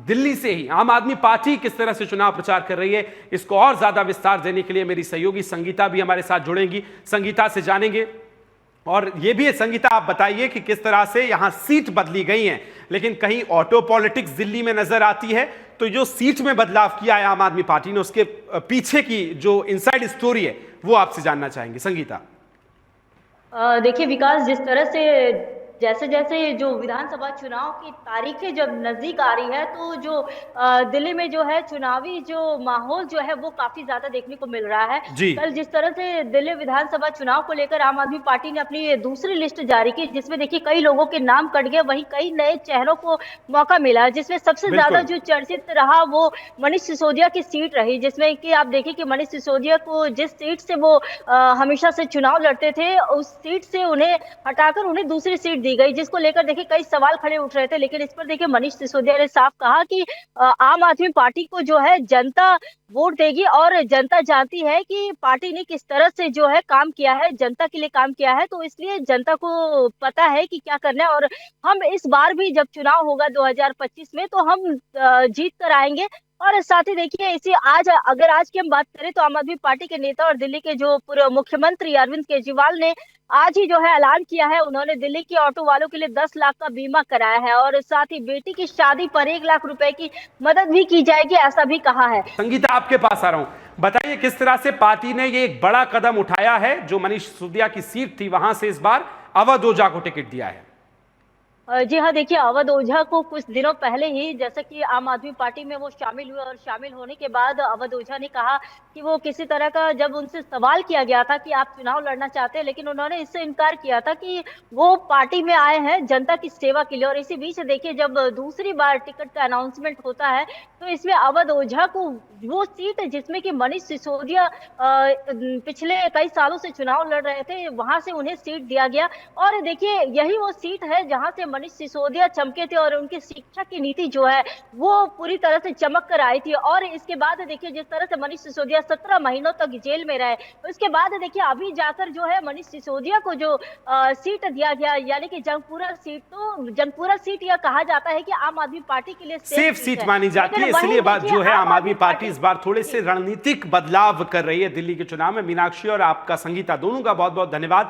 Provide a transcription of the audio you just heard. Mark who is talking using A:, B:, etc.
A: दिल्ली से ही आम आदमी पार्टी किस तरह से चुनाव प्रचार कर रही है, इसको और ज्यादा विस्तार देने के लिए मेरी सहयोगी संगीता भी हमारे साथ जुड़ेंगी। संगीता से जानेंगे, और ये भी है संगीता, आप बताइए कि किस तरह से यहां सीट बदली गई हैं, लेकिन कहीं ऑटो पॉलिटिक्स दिल्ली में नजर आती है। तो जो सीट में बदलाव किया है आम आदमी पार्टी ने, उसके पीछे की जो इनसाइड स्टोरी है वो आपसे जानना चाहेंगे संगीता।
B: देखिए विकास, जिस तरह से जैसे जैसे जो विधानसभा चुनाव की तारीखें जब नजदीक आ रही है, तो जो दिल्ली में जो है चुनावी जो माहौल जो है वो काफी ज्यादा देखने को मिल रहा है।
A: जी
B: कल जिस तरह से दिल्ली विधानसभा चुनाव को लेकर आम आदमी पार्टी ने अपनी दूसरी लिस्ट जारी की, जिसमें देखिए कई लोगों के नाम कट गए, वहीं कई नए चेहरों को मौका मिला, जिसमें सबसे ज्यादा
A: बिल्कुल।
B: जो चर्चित रहा वो मनीष सिसोदिया की सीट रही, जिसमें कि आप देखिए कि मनीष सिसोदिया को जिस सीट से वो हमेशा से चुनाव लड़ते थे, उस सीट से उन्हें हटाकर उन्हें दूसरी सीट दी गई, जिसको लेकर देखिए कई सवाल खड़े उठ रहे थे। लेकिन इस पर देखिए मनीष सिसोदिया ने साफ कहा कि आम आदमी पार्टी को जो है जनता वोट देगी, और जनता जानती है कि पार्टी ने किस तरह से जो है काम किया है, जनता के लिए काम किया है, तो इसलिए जनता को पता है कि क्या करना है। और हम इस बार भी जब चुनाव होगा 2025 में, तो हम जीत कर आएंगे। और साथ ही देखिए इसी आज की हम बात करें, तो आम आदमी पार्टी के नेता और दिल्ली के जो पूर्व मुख्यमंत्री अरविंद केजरीवाल ने आज ही जो है ऐलान किया है, उन्होंने दिल्ली के ऑटो वालों के लिए 10 लाख का बीमा कराया है, और साथ ही बेटी की शादी पर 1 लाख रुपए की मदद भी की जाएगी, ऐसा भी कहा है।
A: संगीता, आपके पास आ रहा हूं, बताइए किस तरह से पार्टी ने ये एक बड़ा कदम उठाया है, जो मनीष सिसोदिया की सीट थी वहां से इस बार अवध ओझा को टिकट दिया है।
B: जी हाँ, देखिए अवध ओझा को कुछ दिनों पहले ही जैसे कि आम आदमी पार्टी में वो शामिल हुए, और शामिल होने के बाद अवध ओझा ने कहा कि वो किसी तरह का, जब उनसे सवाल किया गया था कि आप चुनाव लड़ना चाहते हैं, लेकिन उन्होंने इससे इनकार किया था कि वो पार्टी में आए हैं जनता की सेवा के लिए। और इसी बीच देखिए जब दूसरी बार टिकट का अनाउंसमेंट होता है, तो इसमें अवध ओझा को वो सीट जिसमें कि मनीष सिसोदिया पिछले कई सालों से चुनाव लड़ रहे थे, वहां से उन्हें सीट दिया गया। और देखिए यही वो सीट है जहां से मनीष सिसोदिया चमके थे, और उनकी शिक्षा की नीति जो है वो पूरी तरह से चमक कर आई थी। और इसके बाद देखिए जिस तरह से मनीष सिसोदिया 17 महीनों तक जेल में रहे, उसके बाद देखिए अभी जाकर जो है मनीष सिसोदिया को जो सीट दिया गया, यानी कि जंगपुरा सीट, तो जंगपुरा सीट यह कहा जाता है कि आम आदमी पार्टी के लिए
A: सेफ सीट मानी जाती है, इसलिए बात जो है आम आदमी पार्टी इस बार थोड़े से रणनीतिक बदलाव कर रही है दिल्ली के चुनाव में। मीनाक्षी और आपका संगीता दोनों का बहुत बहुत धन्यवाद।